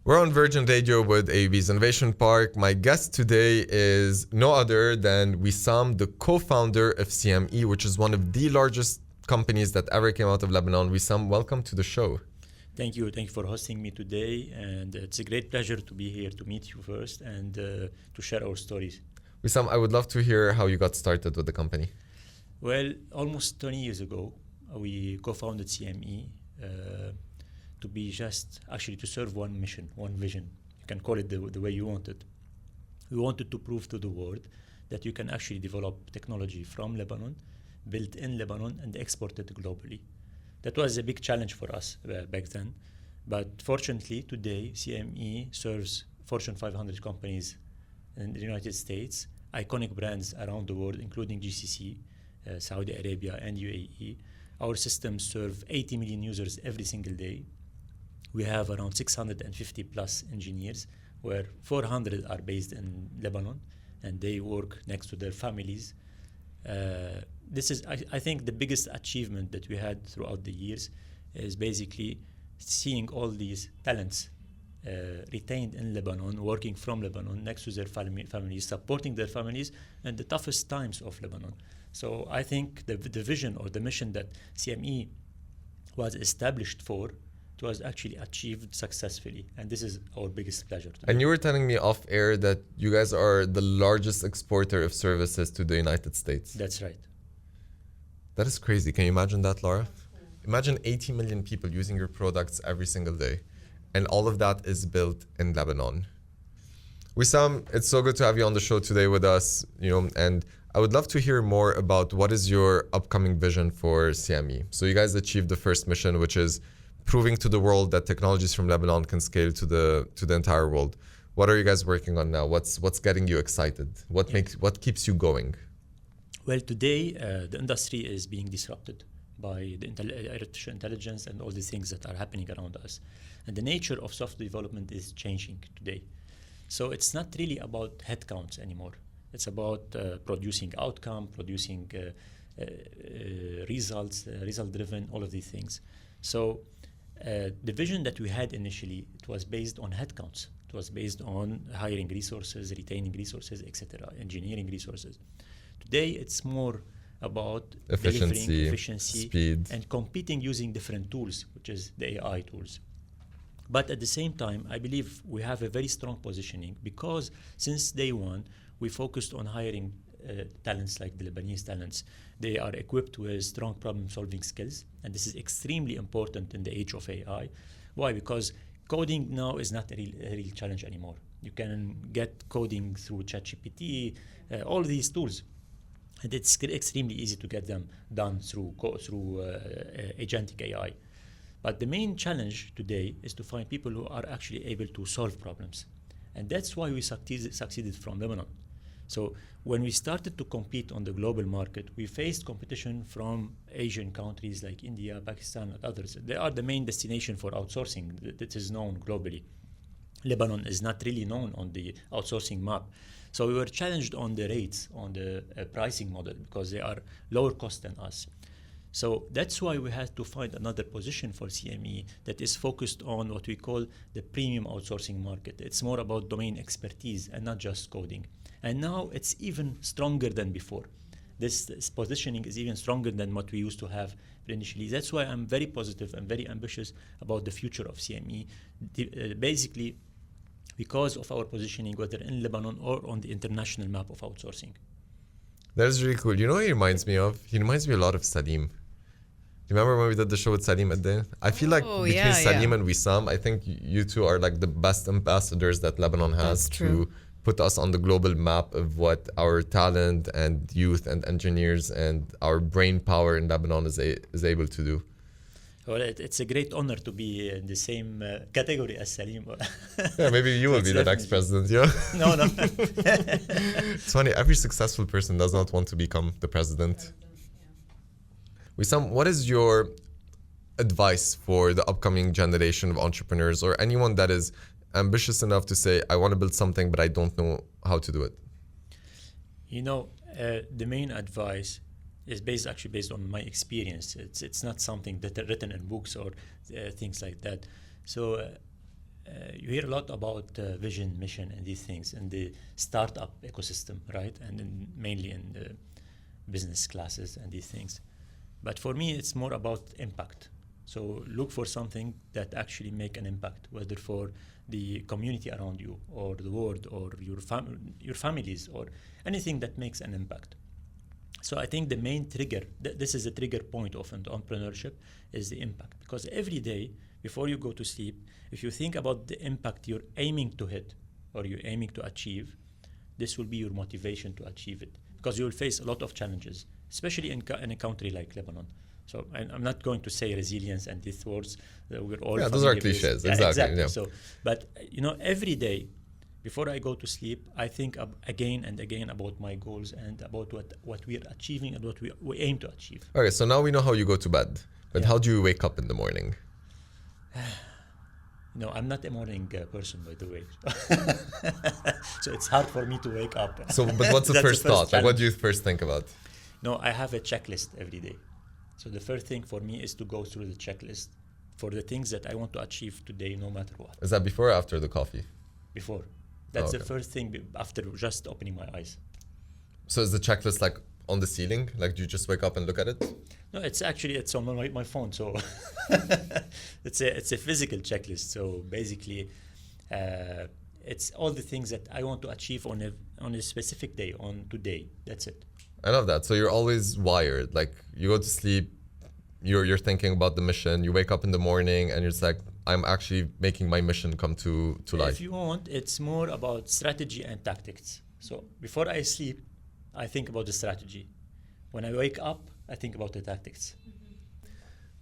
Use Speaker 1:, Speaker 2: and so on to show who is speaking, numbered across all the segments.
Speaker 1: We're on Virgin Radio with AUB's Innovation Park. My guest today is no other than Wissam, the co-founder of CME, which is one of the largest companies that ever came out of Lebanon. Wissam, welcome to the show.
Speaker 2: Thank you. Thank you for hosting me today. And it's a great pleasure to be here to meet you first and to share our stories.
Speaker 1: Wissam, I would love to hear how you got started with the company.
Speaker 2: Well, almost 20 years ago, we co-founded CME to serve one mission, one vision. You can call it the way you want it. We wanted to prove to the world that you can actually develop technology from Lebanon, built in Lebanon, and export it globally. That was a big challenge for us back then. But fortunately, today, CME serves Fortune 500 companies in the United States, iconic brands around the world, including GCC, Saudi Arabia, and UAE. Our systems serve 80 million users every single day. We have around 650 plus engineers, where 400 are based in Lebanon, and they work next to their families. This is, I think, the biggest achievement that we had throughout the years is basically seeing all these talents retained in Lebanon, working from Lebanon, next to their families, supporting their families in the toughest times of Lebanon. So I think the vision or the mission that CME was established for, it was actually achieved successfully, and this is our biggest pleasure today.
Speaker 1: And you were telling me off air that you guys are the largest exporter of services to the United States.
Speaker 2: That's right.
Speaker 1: That is crazy. Can you imagine that, Laura? Imagine 80 million people using your products every single day, and all of that is built in Lebanon. Wissam, it's so good to have you on the show today with us, and I would love to hear more about what is your upcoming vision for CME. So you guys achieved the first mission, which is proving to the world that technologies from Lebanon can scale to the entire world. What are you guys working on now? What's getting you excited? What keeps you going?
Speaker 2: Well, today the industry is being disrupted by the artificial intelligence and all the things that are happening around us. And the nature of software development is changing today. So it's not really about headcounts anymore. It's about producing outcome, producing results, result-driven, all of these things. So the vision that we had initially, it was based on headcounts. It was based on hiring resources, retaining resources, etc., engineering resources. Today, it's more about efficiency,
Speaker 1: speed,
Speaker 2: and competing using different tools, which is the AI tools. But at the same time, I believe we have a very strong positioning because since day one, we focused on hiring talents like the Lebanese talents. They are equipped with strong problem-solving skills, and this is extremely important in the age of AI. Why? Because coding now is not a real challenge anymore. You can get coding through ChatGPT, all these tools, and it's extremely easy to get them done through agentic AI. But the main challenge today is to find people who are actually able to solve problems, and that's why we succeeded from Lebanon. So when we started to compete on the global market, we faced competition from Asian countries like India, Pakistan, and others. They are the main destination for outsourcing that is known globally. Lebanon is not really known on the outsourcing map. So we were challenged on the rates, on the pricing model, because they are lower cost than us. So that's why we had to find another position for CME that is focused on what we call the premium outsourcing market. It's more about domain expertise and not just coding. And now it's even stronger than before. This positioning is even stronger than what we used to have initially. That's why I'm very positive and very ambitious about the future of CME, basically because of our positioning, whether in Lebanon or on the international map of outsourcing.
Speaker 1: That is really cool. You know what he reminds me of? He reminds me a lot of Salim. Do you remember when we did the show with Salim Ad-Din? I feel like between Salim and Wissam, I think you two are like the best ambassadors that Lebanon has to put us on the global map of what our talent and youth and engineers and our brain power in Lebanon is able to do.
Speaker 2: Well, it's a great honor to be in the same category as Salim.
Speaker 1: Yeah, maybe you will be the next president, yeah?
Speaker 2: No.
Speaker 1: It's funny, every successful person does not want to become the president. Wissam, what is your advice for the upcoming generation of entrepreneurs or anyone that is ambitious enough to say, I want to build something, but I don't know how to do it?
Speaker 2: The main advice is based on my experience. It's not something that written in books or things like that. So you hear a lot about vision, mission, and these things in the startup ecosystem, right? And mainly in the business classes and these things. But for me, it's more about impact. So look for something that actually make an impact, whether for the community around you or the world or your families or anything that makes an impact. So I think the main trigger, this is a trigger point of entrepreneurship, is the impact. Because every day before you go to sleep, if you think about the impact you're aiming to hit or you're aiming to achieve, this will be your motivation to achieve it. Because you will face a lot of challenges, especially in a country like Lebanon. So I'm not going to say resilience and these words. We're all
Speaker 1: those are cliches.
Speaker 2: Yeah, exactly.
Speaker 1: Yeah.
Speaker 2: So, but every day before I go to sleep, I think again and again about my goals and about what we are achieving and what we aim to achieve.
Speaker 1: Okay, so now we know how you go to bed, but how do you wake up in the morning?
Speaker 2: No, I'm not a morning person, by the way. So it's hard for me to wake up.
Speaker 1: So, but what's the first thought? Like, what do you first think about?
Speaker 2: No, I have a checklist every day. So the first thing for me is to go through the checklist for the things that I want to achieve today, no matter what.
Speaker 1: Is that before or after the coffee?
Speaker 2: Before. That's the first thing after just opening my eyes.
Speaker 1: So is the checklist like on the ceiling? Like, do you just wake up and look at it?
Speaker 2: No, it's on my phone. So it's a physical checklist. So basically, it's all the things that I want to achieve on a specific day, on today. That's it.
Speaker 1: I love that. So you're always wired. Like, you go to sleep, you're thinking about the mission. You wake up in the morning and you're just like, I'm actually making my mission come to life.
Speaker 2: If you want, it's more about strategy and tactics. So before I sleep, I think about the strategy. When I wake up, I think about the tactics.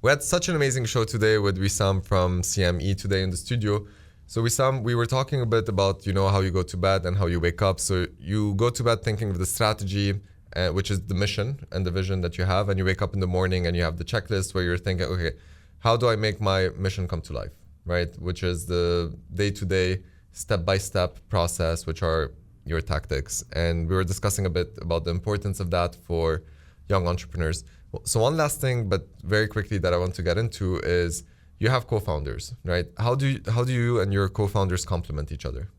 Speaker 1: We had such an amazing show today with Wissam from CME today in the studio. So Wissam, we were talking a bit about, how you go to bed and how you wake up. So you go to bed thinking of the strategy, which is the mission and the vision that you have. And you wake up in the morning and you have the checklist where you're thinking, okay, how do I make my mission come to life, right? Which is the day-to-day, step-by-step process, which are your tactics. And we were discussing a bit about the importance of that for young entrepreneurs. So one last thing, but very quickly, that I want to get into is you have co-founders, right? How do you and your co-founders complement each other?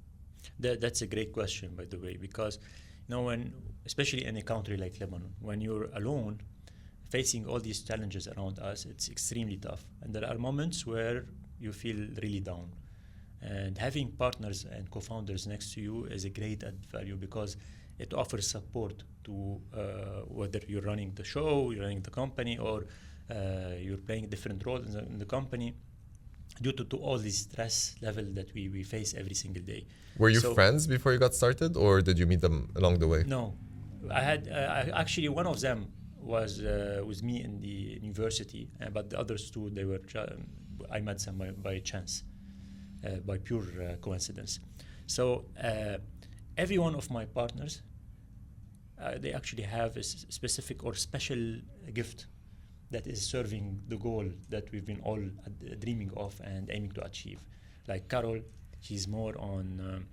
Speaker 2: That's a great question, by the way, because especially in a country like Lebanon, when you're alone, facing all these challenges around us, it's extremely tough. And there are moments where you feel really down. And having partners and co-founders next to you is a great added value because it offers support to whether you're running the show, you're running the company, or you're playing different roles in the company due to all this stress level that we face every single day.
Speaker 1: Were you friends before you got started, or did you meet them along the way?
Speaker 2: No. I had actually one of them was with me in the university, but the others two, I met them by chance, by pure coincidence. So every one of my partners, they actually have a specific or special gift that is serving the goal that we've been all dreaming of and aiming to achieve. Like Carol, she's more on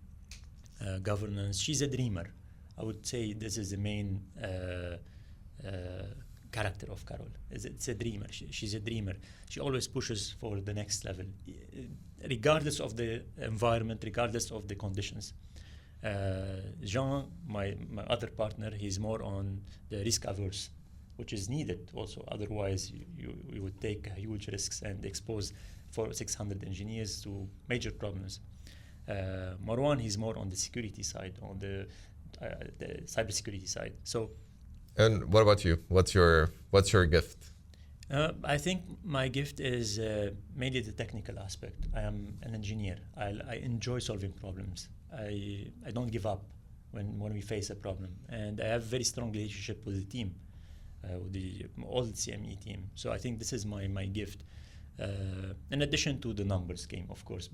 Speaker 2: governance. She's a dreamer. I would say this is the main character of Carol. It's a dreamer. She's a dreamer. She always pushes for the next level, regardless of the environment, regardless of the conditions. Jean, my other partner, he's more on the risk averse, which is needed also. Otherwise, you would take huge risks and expose 600 engineers to major problems. Marwan, he's more on the security side, on the cybersecurity side. So.
Speaker 1: And what about you? What's your gift?
Speaker 2: I think my gift is mainly the technical aspect. I am an engineer. I enjoy solving problems. I don't give up when we face a problem, and I have a very strong relationship with the team, all the CME team. So I think this is my gift. In addition to the numbers game, of course.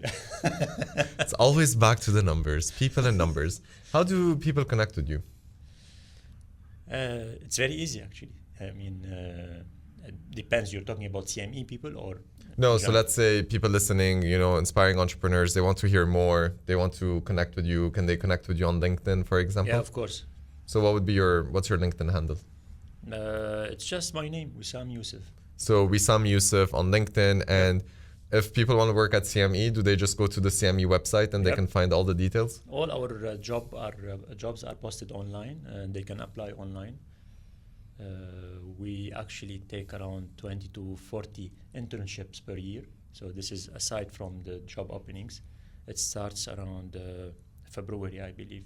Speaker 1: It's always back to the numbers, people and numbers. How do people connect with you?
Speaker 2: It's very easy, actually. I mean, it depends. You're talking about CME people or?
Speaker 1: No, so let's say people listening, inspiring entrepreneurs, they want to hear more. They want to connect with you. Can they connect with you on LinkedIn, for example?
Speaker 2: Yeah, of course.
Speaker 1: So what's your LinkedIn handle?
Speaker 2: It's just my name, Wissam Youssef.
Speaker 1: So Wissam Youssef on LinkedIn. And if people want to work at CME, do they just go to the CME website and they
Speaker 2: Yep.
Speaker 1: can find all the details?
Speaker 2: All our jobs are posted online, and they can apply online. We actually take around 20 to 40 internships per year. So this is aside from the job openings. It starts around February, I believe.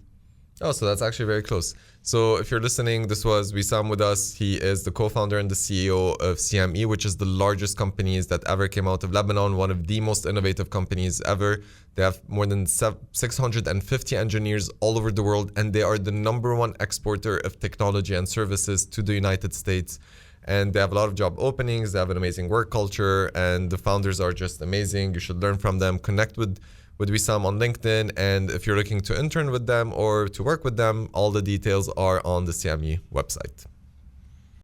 Speaker 1: Oh, so that's actually very close. So if you're listening, this was Wissam with us. He is the co-founder and the CEO of CME, which is the largest companies that ever came out of Lebanon, one of the most innovative companies ever. They have more than 650 engineers all over the world, and they are the #1 exporter of technology and services to the United States. And they have a lot of job openings. They have an amazing work culture, and the founders are just amazing. You should learn from them. Connect with Wissam on LinkedIn, and if you're looking to intern with them or to work with them, all the details are on the CME website.